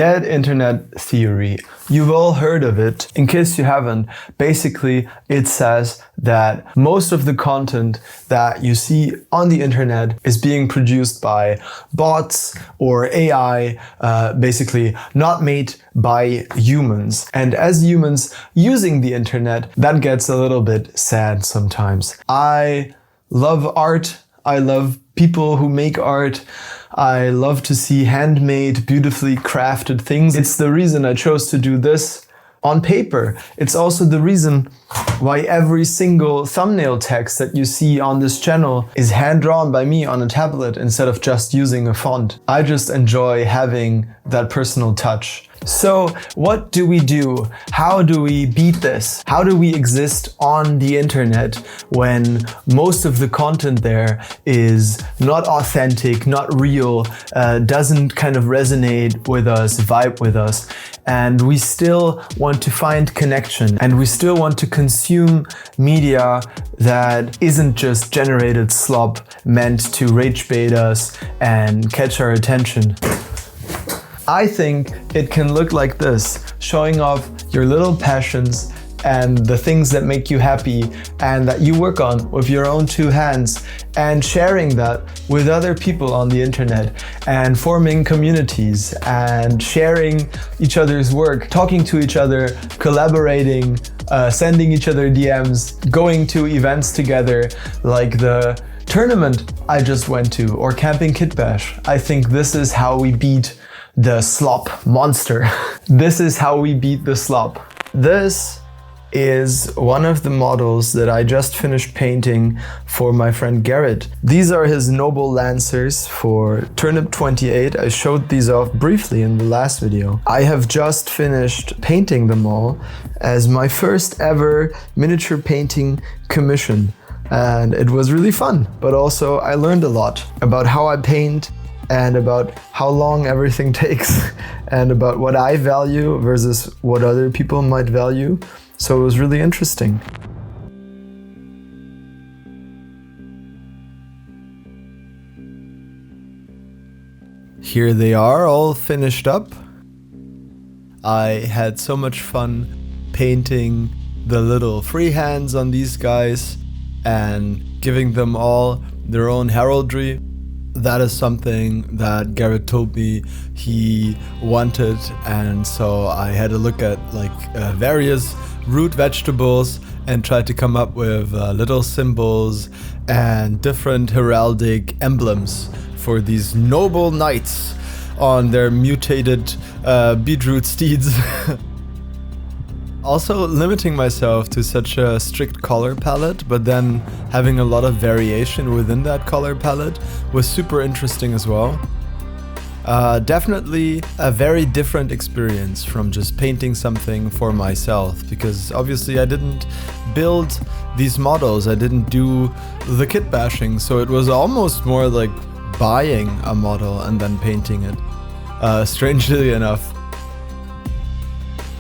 Dead internet theory. You've all heard of it. In case you haven't, basically it says that most of the content that you see on the internet is being produced by bots or AI, basically not made by humans. And as humans using the internet, that gets a little bit sad sometimes. I love art. I love people who make art. I love to see handmade, beautifully crafted things. It's the reason I chose to do this on paper. It's also the reason why every single thumbnail text that you see on this channel is hand-drawn by me on a tablet instead of just using a font. I just enjoy having that personal touch. So what do we do? How do we beat this? How do we exist on the internet when most of the content there is not authentic, not real, doesn't kind of resonate with us, vibe with us, and we still want to find connection and we still want to consume media that isn't just generated slop meant to rage bait us and catch our attention? I think it can look like this, showing off your little passions and the things that make you happy and that you work on with your own two hands, and sharing that with other people on the internet and forming communities and sharing each other's work, talking to each other, collaborating, sending each other DMs, going to events together like the tournament I just went to or Camping Kit Bash. I think this is how we beat the slop monster. This is how we beat the slop. This is one of the models that I just finished painting for my friend Garrett. These are his Noble Lancers for Turnip 28. I showed these off briefly in the last video. I have just finished painting them all as my first ever miniature painting commission. And it was really fun, but also I learned a lot about how I paint and about how long everything takes and about what I value versus what other people might value. So it was really interesting. Here they are, all finished up. I had so much fun painting the little freehands on these guys and giving them all their own heraldry. That is something that Garrett told me he wanted, and so I had a look at various root vegetables and tried to come up with little symbols and different heraldic emblems for these noble knights on their mutated beetroot steeds. Also limiting myself to such a strict color palette, but then having a lot of variation within that color palette was super interesting as well. Definitely a very different experience from just painting something for myself, because obviously I didn't build these models, I didn't do the kit bashing, so it was almost more like buying a model and then painting it, strangely enough.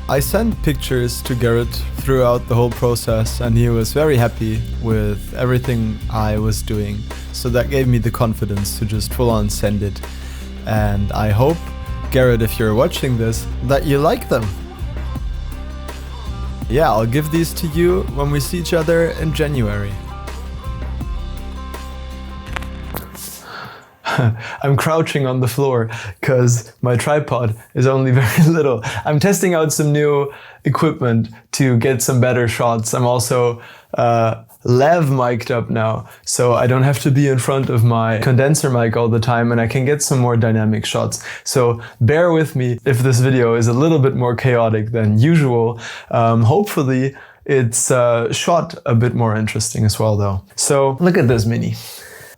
I sent pictures to Garrett throughout the whole process and he was very happy with everything I was doing. So that gave me the confidence to just full on send it. And I hope, Garrett, if you're watching this, that you like them. Yeah, I'll give these to you when we see each other in January. I'm crouching on the floor because my tripod is only very little. I'm testing out some new equipment to get some better shots. I'm also lav mic'd up now, so I don't have to be in front of my condenser mic all the time and I can get some more dynamic shots. So bear with me if this video is a little bit more chaotic than usual. Hopefully it's shot a bit more interesting as well though. So look at this mini.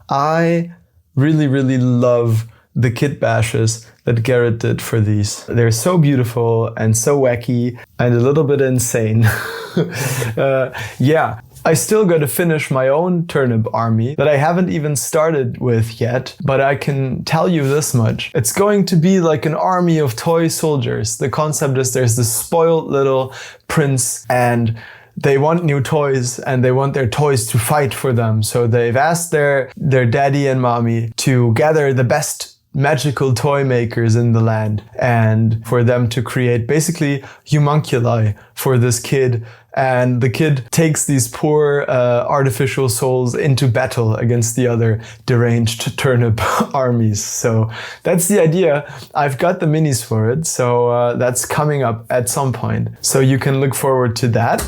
I really love the kit bashes that Garrett did for these. They're so beautiful and so wacky and a little bit insane. Yeah, I still got to finish my own turnip army that I haven't even started with yet, but I can tell you this much. It's going to be like an army of toy soldiers. The concept is there's this spoiled little prince and they want new toys and they want their toys to fight for them. So they've asked their daddy and mommy to gather the best magical toy makers in the land, and for them to create basically homunculi for this kid. And the kid takes these poor artificial souls into battle against the other deranged turnip armies. So that's the idea. I've got the minis for it, so that's coming up at some point. So you can look forward to that.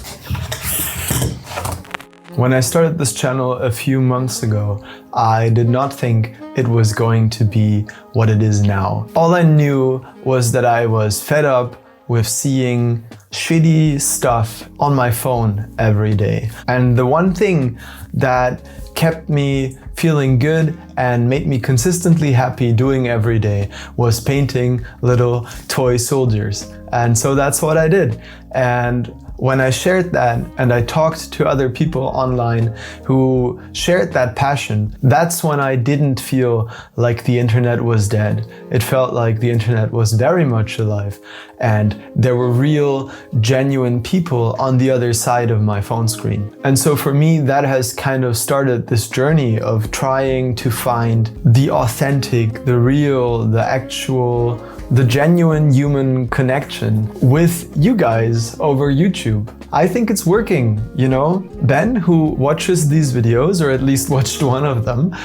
When I started this channel a few months ago, I did not think it was going to be what it is now. All I knew was that I was fed up with seeing shitty stuff on my phone every day. And the one thing that kept me feeling good and made me consistently happy doing every day was painting little toy soldiers. And so that's what I did. And when I shared that and I talked to other people online who shared that passion, that's when I didn't feel like the internet was dead. It felt like the internet was very much alive, and there were real, genuine people on the other side of my phone screen. And so for me, that has kind of started this journey of trying to find the authentic, the real, the actual, the genuine human connection with you guys over YouTube. I think it's working, you know? Ben, who watches these videos, or at least watched one of them,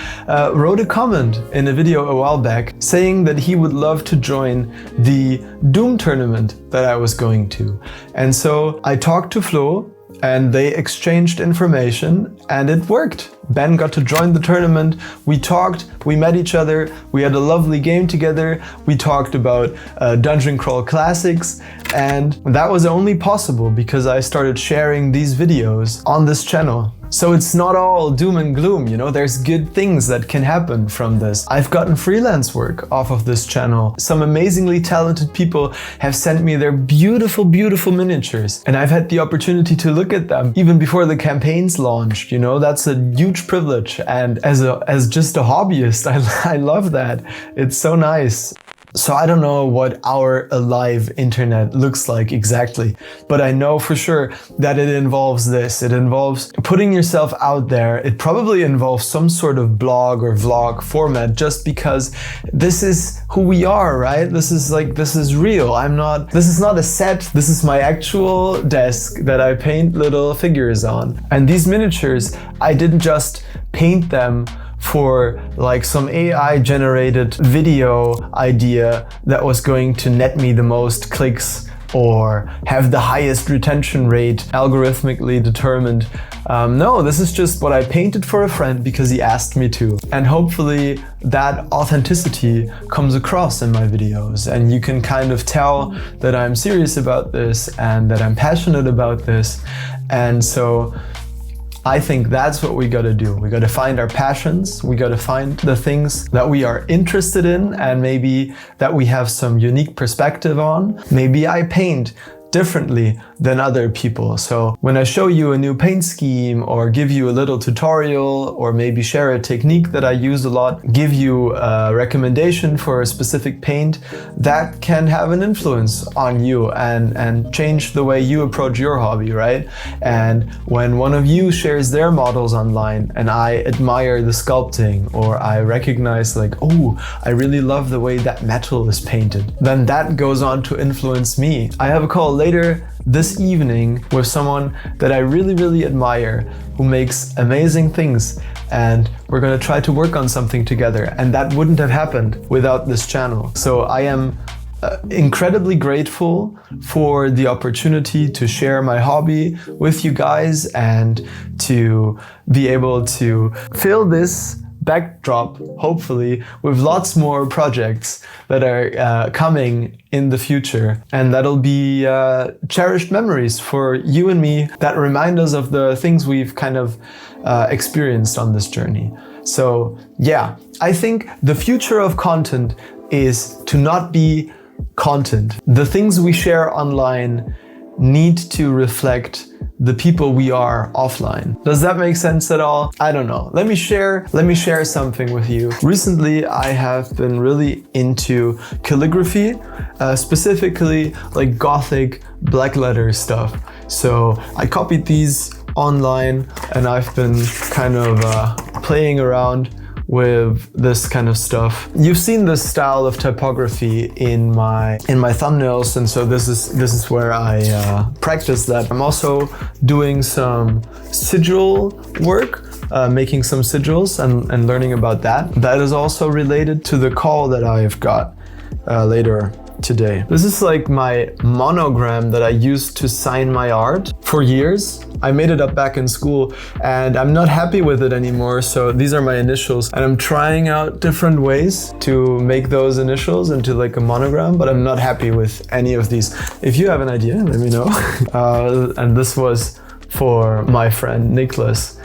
wrote a comment in a video a while back saying that he would love to join the Doom tournament that I was going to. And so I talked to Flo, and they exchanged information, and it worked. Ben got to join the tournament, we talked, we met each other, we had a lovely game together, we talked about Dungeon Crawl classics, and that was only possible because I started sharing these videos on this channel. So it's not all doom and gloom, you know, there's good things that can happen from this. I've gotten freelance work off of this channel. Some amazingly talented people have sent me their beautiful, beautiful miniatures, and I've had the opportunity to look at them even before the campaigns launched, you know, that's a huge privilege. And as just a hobbyist, I love that. It's so nice. So I don't know what our alive internet looks like exactly, but I know for sure that it involves this. It involves putting yourself out there. It probably involves some sort of blog or vlog format, just because this is who we are, right? This is real. This is not a set. This is my actual desk that I paint little figures on. And these miniatures, I didn't just paint them for like some AI generated video idea that was going to net me the most clicks or have the highest retention rate algorithmically determined. No, this is just what I painted for a friend because he asked me to. And hopefully that authenticity comes across in my videos, and you can kind of tell that I'm serious about this and that I'm passionate about this. And so I think that's what we gotta do. We gotta find our passions, we gotta find the things that we are interested in and maybe that we have some unique perspective on. Maybe I paint differently than other people. So when I show you a new paint scheme or give you a little tutorial or maybe share a technique that I use a lot, give you a recommendation for a specific paint, that can have an influence on you and change the way you approach your hobby, right? And when one of you shares their models online and I admire the sculpting, or I recognize like, oh, I really love the way that metal is painted, then that goes on to influence me. I have a call later this evening with someone that I really, really admire, who makes amazing things, and we're gonna try to work on something together, and that wouldn't have happened without this channel. So I am incredibly grateful for the opportunity to share my hobby with you guys and to be able to fill this backdrop, hopefully, with lots more projects that are coming in the future, and that'll be cherished memories for you and me that remind us of the things we've kind of experienced on this journey. So yeah, I think the future of content is to not be content. The things we share online need to reflect the people we are offline. Does that make sense at all? I don't know. Let me share something with you. Recently, I have been really into calligraphy, specifically like Gothic black letter stuff. So I copied these online and I've been kind of playing around with this kind of stuff. You've seen this style of typography in my thumbnails, and so this is where I practice that. I'm also doing some sigil work, making some sigils and learning about that. That is also related to the call that I've got later today. This is like my monogram that I used to sign my art for years. I made it up back in school and I'm not happy with it anymore, so these are my initials, and I'm trying out different ways to make those initials into like a monogram, but I'm not happy with any of these. If you have an idea, let me know. And this was for my friend Nicholas,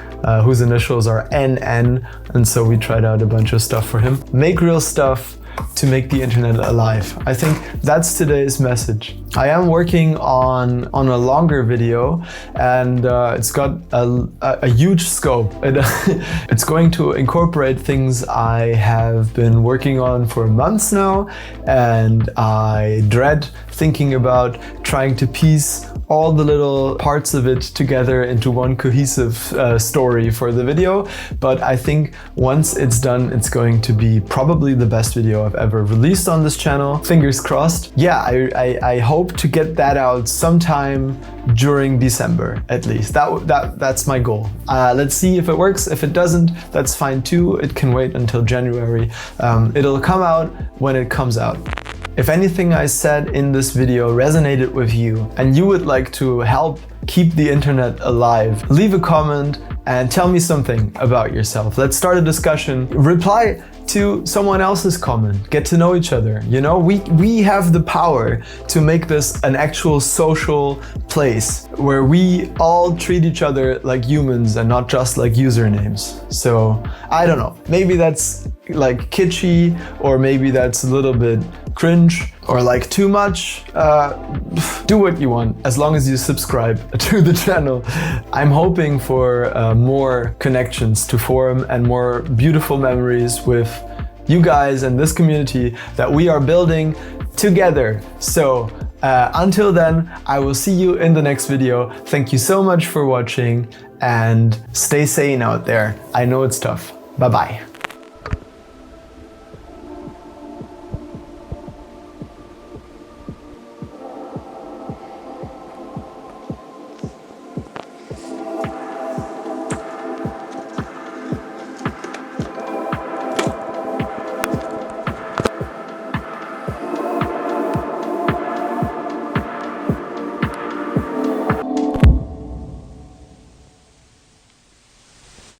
whose initials are NN, and so we tried out a bunch of stuff for him. Make real stuff to make the internet alive. I think that's today's message. I am working on a longer video, and it's got a huge scope. It's going to incorporate things I have been working on for months now, and I dread thinking about trying to piece all the little parts of it together into one cohesive story for the video. But I think once it's done, it's going to be probably the best video I've ever released on this channel. Fingers crossed. Yeah, I hope to get that out sometime during December, at least. That's my goal. Let's see if it works. If it doesn't, that's fine too. It can wait until January. It'll come out when it comes out. If anything I said in this video resonated with you and you would like to help keep the internet alive, leave a comment and tell me something about yourself. Let's start a discussion. Reply to someone else's comment. Get to know each other. You know, we have the power to make this an actual social place where we all treat each other like humans and not just like usernames. So I don't know, maybe that's like kitschy, or maybe that's a little bit cringe, or like too much. Do what you want, as long as you subscribe to the channel. I'm hoping for more connections to form and more beautiful memories with you guys and this community that we are building together. So until then, I will see you in the next video. Thank you so much for watching and stay sane out there. I know it's tough. Bye bye.